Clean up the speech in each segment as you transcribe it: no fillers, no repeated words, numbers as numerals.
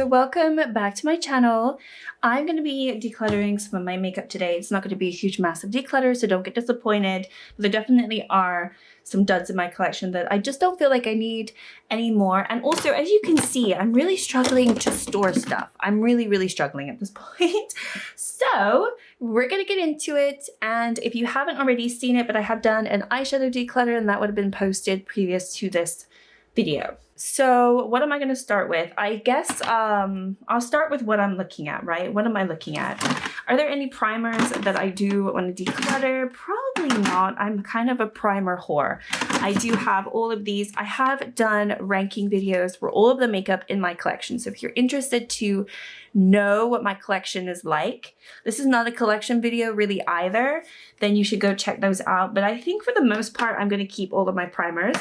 welcome back to my channel. I'm going to be decluttering some of my makeup today. It's not going to be a huge massive declutter, so don't get disappointed. There definitely are some duds in my collection that I just don't feel like I need anymore. And also, as you can see, I'm really struggling to store stuff. I'm really struggling at this point. So we're going to get into it. And if you haven't already seen it, but I have done an eyeshadow declutter and that would have been posted previous to this video. So what am I going to start with? I guess I'll start with what I'm looking at, right? What am I looking at? Are there any primers that I do want to declutter? Probably not. I'm kind of a primer whore. I do have all of these. I have done ranking videos for all of the makeup in my collection. So if you're interested to know what my collection is like, this is not a collection video really either, then you should go check those out. But I think for the most part, I'm going to keep all of my primers.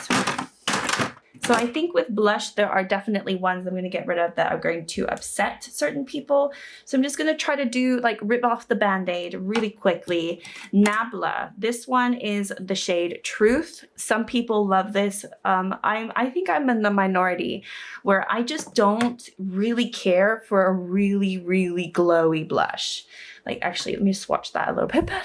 So I think with blush, there are definitely ones I'm going to get rid of that are going to upset certain people. So I'm just going to try to do like rip off the band-aid really quickly. Nabla, this one is the shade Truth. Some people love this. I think I'm in the minority where I just don't really care for a really glowy blush. Like actually, let me swatch that a little bit better.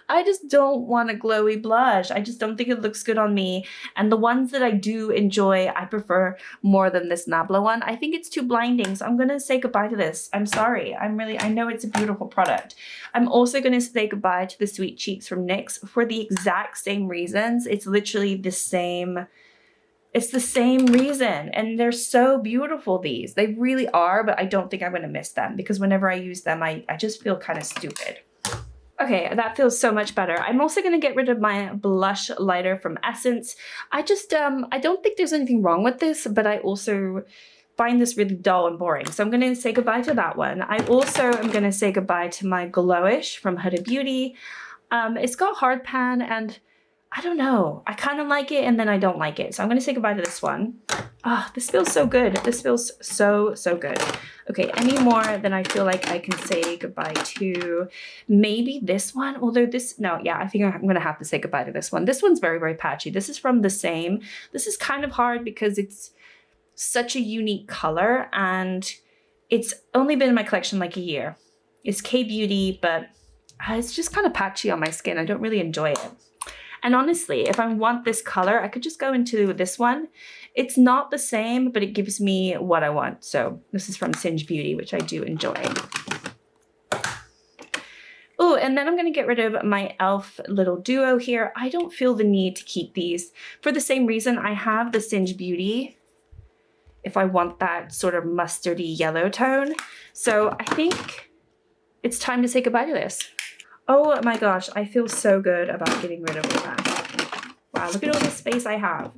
I just don't want a glowy blush. I just don't think it looks good on me. And the ones that I do enjoy, I prefer more than this Nabla one. I think it's too blinding, so I'm gonna say goodbye to this. I'm sorry. I know it's a beautiful product. I'm also gonna say goodbye to the Sweet Cheeks from NYX for the exact same reasons. It's literally the same. It's the same reason, and they're so beautiful, these. They really are, but I don't think I'm gonna miss them because whenever I use them, I just feel kind of stupid. Okay, that feels so much better. I'm also going to get rid of my blush lighter from Essence. I don't think there's anything wrong with this, but I also find this really dull and boring. So I'm going to say goodbye to that one. I also am going to say goodbye to my Glowish from Huda Beauty. It's got hard pan and I don't know. I kind of like it and then I don't like it. So I'm going to say goodbye to this one. Ah, this feels so good. This feels so good. Okay, any more than I feel like I can say goodbye to maybe this one, although this, no, yeah, I think I'm going to have to say goodbye to this one. This one's very patchy. This is from The Same. This is kind of hard because it's such a unique color and it's only been in my collection like a year. It's K-Beauty, but it's just kind of patchy on my skin. I don't really enjoy it. And honestly, if I want this color, I could just go into this one. It's not the same, but it gives me what I want. So this is from Singe Beauty, which I do enjoy. Oh, and then I'm going to get rid of my e.l.f. little duo here. I don't feel the need to keep these. For the same reason, I have the Singe Beauty if I want that sort of mustardy yellow tone. So I think it's time to say goodbye to this. Oh my gosh, I feel so good about getting rid of all that. Wow, look at all this space I have.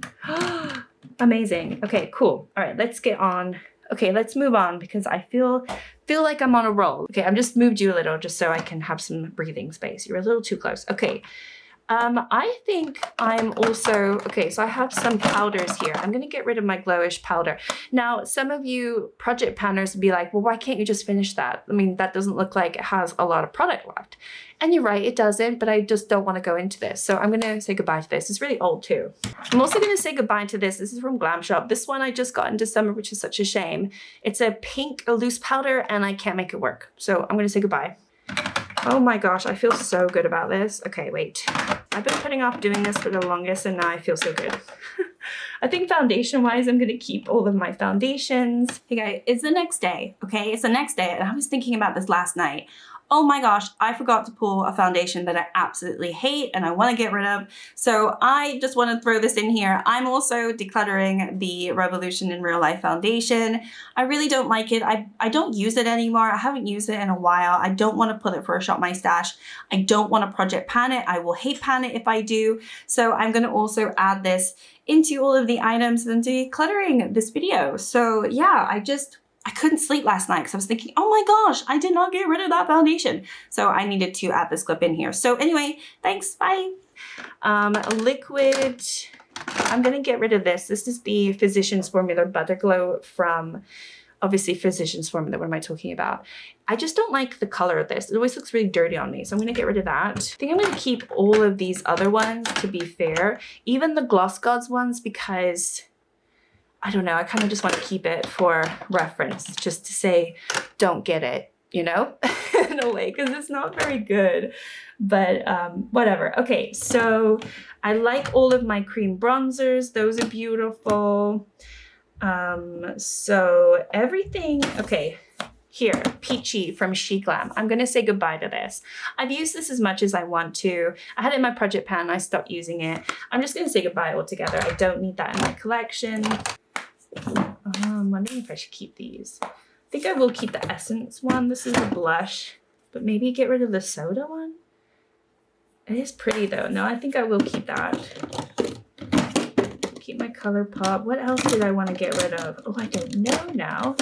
Amazing. Okay, cool. All right, let's get on. Okay, let's move on because I feel like I'm on a roll. Okay, I've just moved you a little just so I can have some breathing space. You're a little too close. Okay. I think I'm also, okay, so I have some powders here. I'm going to get rid of my Glowish powder. Now, some of you project planners would be like, well, why can't you just finish that? I mean, that doesn't look like it has a lot of product left. And you're right, it doesn't, but I just don't want to go into this. So I'm going to say goodbye to this. It's really old too. I'm also going to say goodbye to this. This is from Glam Shop. This one I just got in December, which is such a shame. It's a pink loose powder and I can't make it work. So I'm going to say goodbye. Oh my gosh, I feel so good about this. Okay, wait. I've been putting off doing this for the longest and now I feel so good. I think foundation-wise, I'm going to keep all of my foundations. Hey guys, it's the next day, okay? It's the next day and I was thinking about this last night. Oh my gosh, I forgot to pull a foundation that I absolutely hate and I want to get rid of. So I just want to throw this in here. I'm also decluttering the Revolution in Real Life foundation. I really don't like it. I don't use it anymore. I haven't used it in a while. I don't want to put it for a Shop My Stash. I don't want to project pan it. I will hate pan it if I do. So I'm going to also add this into all of the items and decluttering this video. So yeah, I couldn't sleep last night because I was thinking, oh my gosh, I did not get rid of that foundation. So I needed to add this clip in here. So anyway, thanks, bye. Liquid, I'm gonna get rid of this. This is the Physicians Formula Butter Glow from, obviously Physicians Formula, what am I talking about? I just don't like the color of this. It always looks really dirty on me. So I'm gonna get rid of that. I think I'm gonna keep all of these other ones to be fair, even the Gloss Gods ones because I don't know, I kind of just want to keep it for reference, just to say, don't get it, you know, in a way, because it's not very good. But whatever. Okay, so I like all of my cream bronzers. Those are beautiful. So everything, okay. Here, Peachy from She Glam. I'm going to say goodbye to this. I've used this as much as I want to. I had it in my project pan. I stopped using it. I'm just going to say goodbye altogether. I don't need that in my collection. I'm wondering if I should keep these. I think I will keep the Essence one. This is a blush. But maybe get rid of the soda one? It is pretty though. No, I think I will keep that. Keep my ColourPop. What else did I want to get rid of? Oh, I don't know now.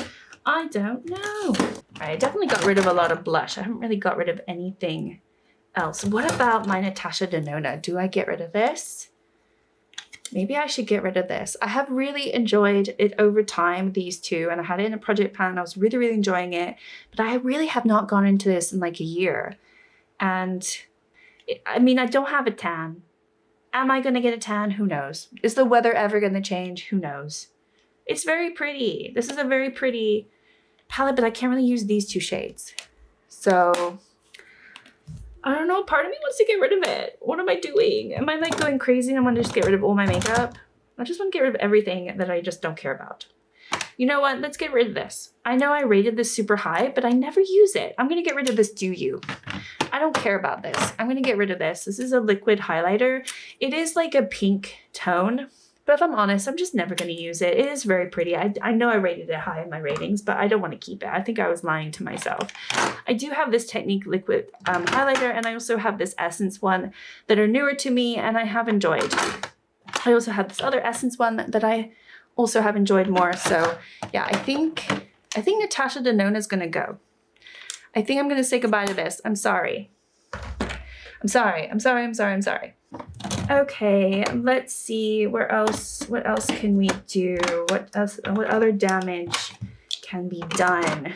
I don't know. I definitely got rid of a lot of blush. I haven't really got rid of anything else. What about my Natasha Denona? Do I get rid of this? Maybe I should get rid of this. I have really enjoyed it over time, these two, and I had it in a project pan. I was really, really enjoying it, but I really have not gone into this in like a year. And I mean, I don't have a tan. Am I going to get a tan? Who knows? Is the weather ever going to change? Who knows? It's very pretty. This is a very pretty palette, but I can't really use these two shades. So, I don't know. Part of me wants to get rid of it. What am I doing? Am I like going crazy and I want to just get rid of all my makeup? I just want to get rid of everything that I just don't care about. You know what? Let's get rid of this. I know I rated this super high, but I never use it. I'm going to get rid of this Do You. I don't care about this. I'm going to get rid of this. This is a liquid highlighter. It is like a pink tone. But if I'm honest, I'm just never going to use it. It is very pretty. I know I rated it high in my ratings, but I don't want to keep it. I think I was lying to myself. I do have this Technique liquid highlighter, and I also have this Essence one that are newer to me and I have enjoyed. I also have this other Essence one that I also have enjoyed more. So yeah, I think Natasha Denona is going to go. I think I'm going to say goodbye to this. I'm sorry. I'm sorry. Okay, let's see what else can we do? What other damage can be done?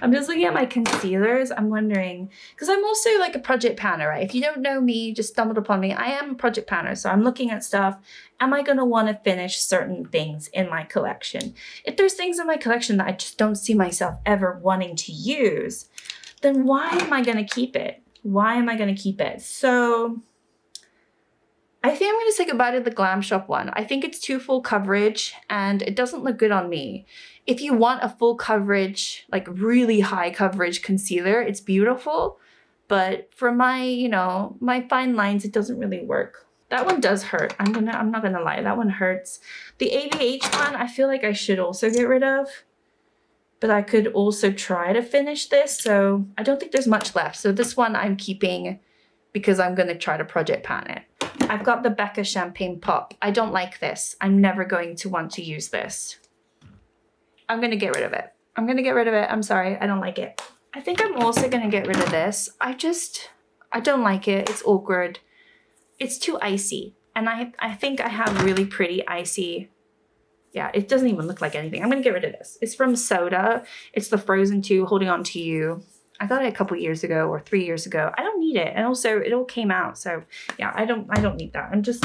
I'm just looking at my concealers. I'm wondering, because I'm also like a project panner, right? If you don't know me, just stumbled upon me, I am a project panner. So I'm looking at stuff. Am I going to want to finish certain things in my collection? If there's things in my collection that I just don't see myself ever wanting to use, then why am I going to keep it? Why am I going to keep it? So I think I'm going to say goodbye to the Glam Shop one. I think it's too full coverage and it doesn't look good on me. If you want a full coverage, like really high coverage concealer, it's beautiful. But for my, you know, my fine lines, it doesn't really work. That one does hurt. I'm not gonna lie, that one hurts. The ABH one, I feel like I should also get rid of. But I could also try to finish this. So I don't think there's much left. So this one I'm keeping because I'm gonna try to project pan it. I've got the Becca Champagne Pop. I don't like this. I'm never going to want to use this. I'm going to get rid of it. I'm sorry. I don't like it. I think I'm also going to get rid of this. I don't like it. It's awkward. It's too icy. And I think I have really pretty icy. Yeah, it doesn't even look like anything. I'm going to get rid of this. It's from Soda. It's the Frozen 2 Holding On To You. I got it a couple years ago or 3 years ago. I don't need it. And also it all came out. So yeah, I don't need that. I just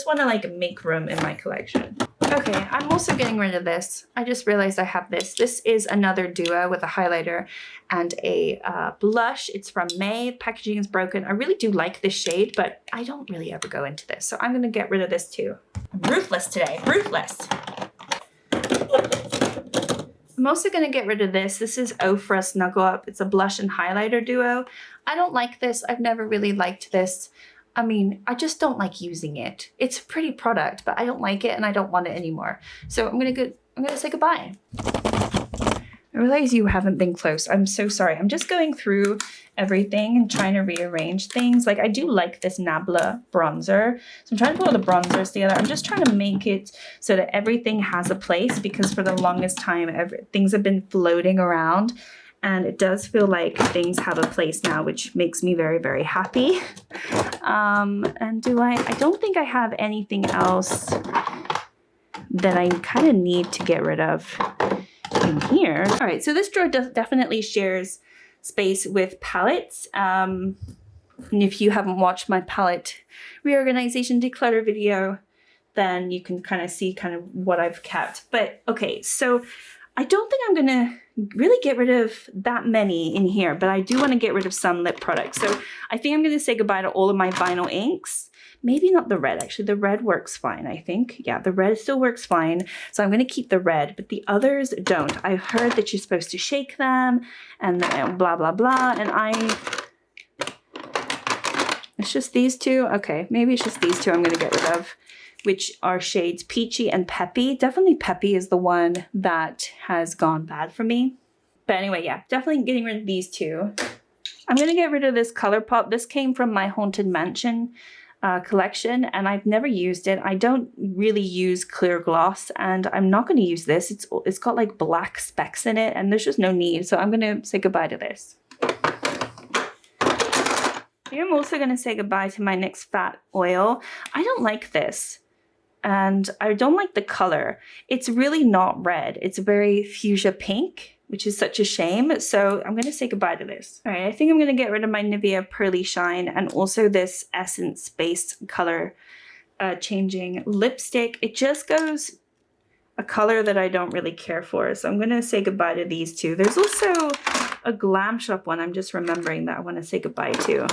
want to like make room in my collection. Okay, I'm also getting rid of this. I just realized I have this. This is another duo with a highlighter and a blush. It's from May. Packaging is broken. I really do like this shade, but I don't really ever go into this. So I'm going to get rid of this too. I'm ruthless today. Ruthless. I'm also going to get rid of this. This is Ofra Snuggle Up. It's a blush and highlighter duo. I don't like this. I've never really liked this. I mean, I just don't like using it. It's a pretty product, but I don't like it and I don't want it anymore. So I'm gonna say goodbye. I realize you haven't been close. I'm so sorry. I'm just going through everything and trying to rearrange things. Like I do like this Nabla bronzer. So I'm trying to put all the bronzers together. I'm just trying to make it so that everything has a place because for the longest time, things have been floating around. And it does feel like things have a place now, which makes me very, very happy. And I don't think I have anything else that I kind of need to get rid of in here. All right, so this drawer definitely shares space with palettes. And if you haven't watched my palette reorganization declutter video, then you can kind of see kind of what I've kept. But okay, so I don't think I'm gonna really get rid of that many in here, but I do want to get rid of some lip products. So I think I'm gonna say goodbye to all of my vinyl inks. Maybe not the red, actually. The red works fine, I think. Yeah, the red still works fine. So I'm going to keep the red, but the others don't. I've heard that you're supposed to shake them and blah, blah, blah. And it's just these two. Okay, maybe it's just these two I'm going to get rid of, which are shades Peachy and Peppy. Definitely Peppy is the one that has gone bad for me. But anyway, yeah, definitely getting rid of these two. I'm going to get rid of this ColourPop. This came from my Haunted Mansion collection, and I've never used it. I don't really use clear gloss, and I'm not going to use this. It's got like black specks in it, and there's just no need. So I'm going to say goodbye to this. I think I'm also going to say goodbye to my NYX Fat Oil. I don't like this, and I don't like the color. It's really not red. It's very fuchsia pink, which is such a shame. So I'm going to say goodbye to this. All right, I think I'm going to get rid of my Nivea Pearly Shine and also this Essence-based color changing lipstick. It just goes a color that I don't really care for. So I'm going to say goodbye to these two. There's also a Glam Shop one I'm just remembering that I want to say goodbye to.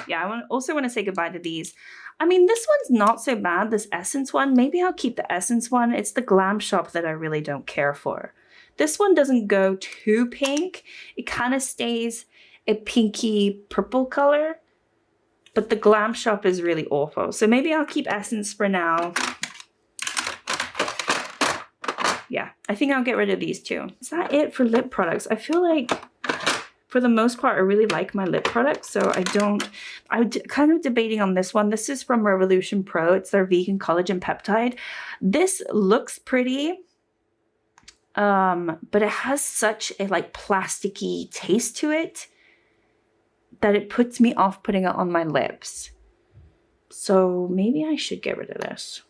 Yeah, I also want to say goodbye to these. I mean, this one's not so bad, this Essence one. Maybe I'll keep the Essence one. It's the Glam Shop that I really don't care for. This one doesn't go too pink. It kind of stays a pinky purple color, but the Glam Shop is really awful. So maybe I'll keep Essence for now. Yeah, I think I'll get rid of these two. Is that it for lip products? I feel like for the most part, I really like my lip products, so I'm kind of debating on this one. This is from Revolution Pro. It's their vegan collagen peptide. This looks pretty. But it has such a like plasticky taste to it that it puts me off putting it on my lips. So maybe I should get rid of this.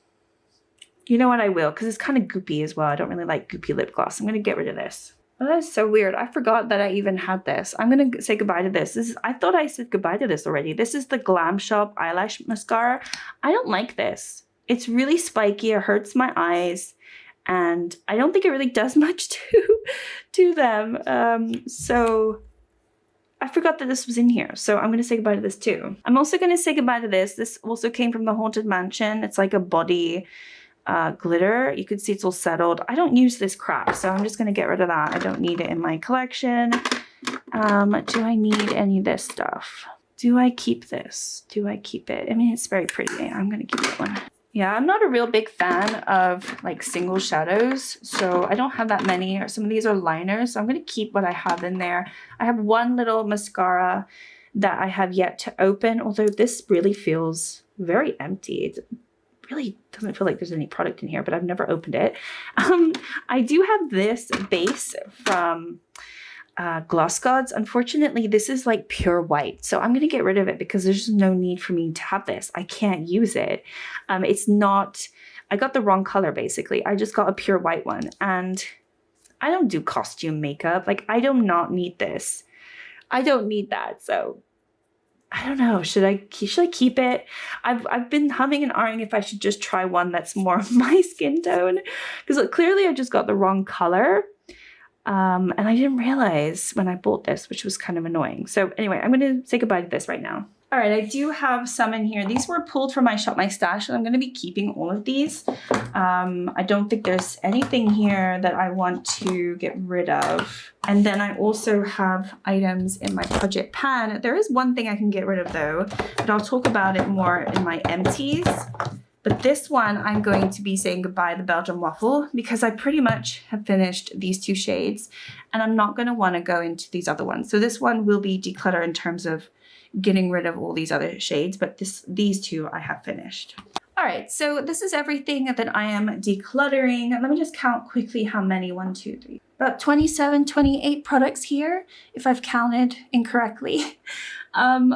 You know what, I will, because it's kind of goopy as well. I don't really like goopy lip gloss. I'm going to get rid of this. Oh, that's so weird. I forgot that I even had this. I'm going to say goodbye to this. I thought I said goodbye to this already. This is the Glam Shop Eyelash Mascara. I don't like this. It's really spiky. It hurts my eyes. And I don't think it really does much to them. So I forgot that this was in here. So I'm going to say goodbye to this too. I'm also going to say goodbye to this. This also came from the Haunted Mansion. It's like a body glitter. You can see it's all settled. I don't use this crap, so I'm just going to get rid of that. I don't need it in my collection. Do I need any of this stuff? Do I keep this? Do I keep it? I mean, it's very pretty. I'm going to keep that one. Yeah, I'm not a real big fan of like single shadows, so I don't have that many. Some of these are liners, so I'm going to keep what I have in there. I have one little mascara that I have yet to open, although this really feels very empty. It really doesn't feel like there's any product in here, but I've never opened it. I do have this base from Gloss Gods. Unfortunately, this is like pure white, so I'm going to get rid of it because there's just no need for me to have this. I can't use it. It's not, I got the wrong color basically. I just got a pure white one, and I don't do costume makeup. Like, I do not need this. I don't need that, so I don't know. Should I keep it? I've been humming and ahhing if I should just try one that's more of my skin tone, because clearly I just got the wrong color. And I didn't realize when I bought this, which was kind of annoying. So anyway, I'm going to say goodbye to this right now. All right, I do have some in here. These were pulled from my Shop My Stash, and I'm going to be keeping all of these. I don't think there's anything here that I want to get rid of. And then I also have items in my Project Pan. There is one thing I can get rid of though, but I'll talk about it more in my empties. But this one, I'm going to be saying goodbye to the Belgian Waffle because I pretty much have finished these two shades, and I'm not going to want to go into these other ones. So this one will be Declutter in terms of getting rid of all these other shades, but these two I have finished. All right, so this is everything that I am decluttering. Let me just count quickly how many. 1, 2, 3. About 27, 28 products here, if I've counted incorrectly. I'm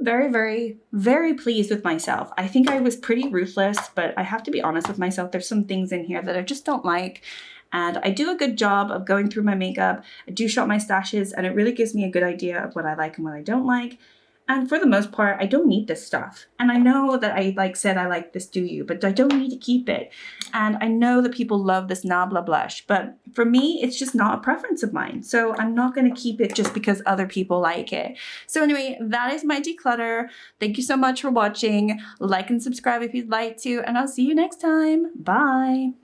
very, very, very pleased with myself. I think I was pretty ruthless, but I have to be honest with myself. There's some things in here that I just don't like. And I do a good job of going through my makeup. I do shop my stashes, and it really gives me a good idea of what I like and what I don't like. And for the most part, I don't need this stuff. And I know that I said I like this Do You, but I don't need to keep it. And I know that people love this Nabla blush, but for me, it's just not a preference of mine. So I'm not going to keep it just because other people like it. So anyway, that is my declutter. Thank you so much for watching. Like and subscribe if you'd like to, and I'll see you next time. Bye.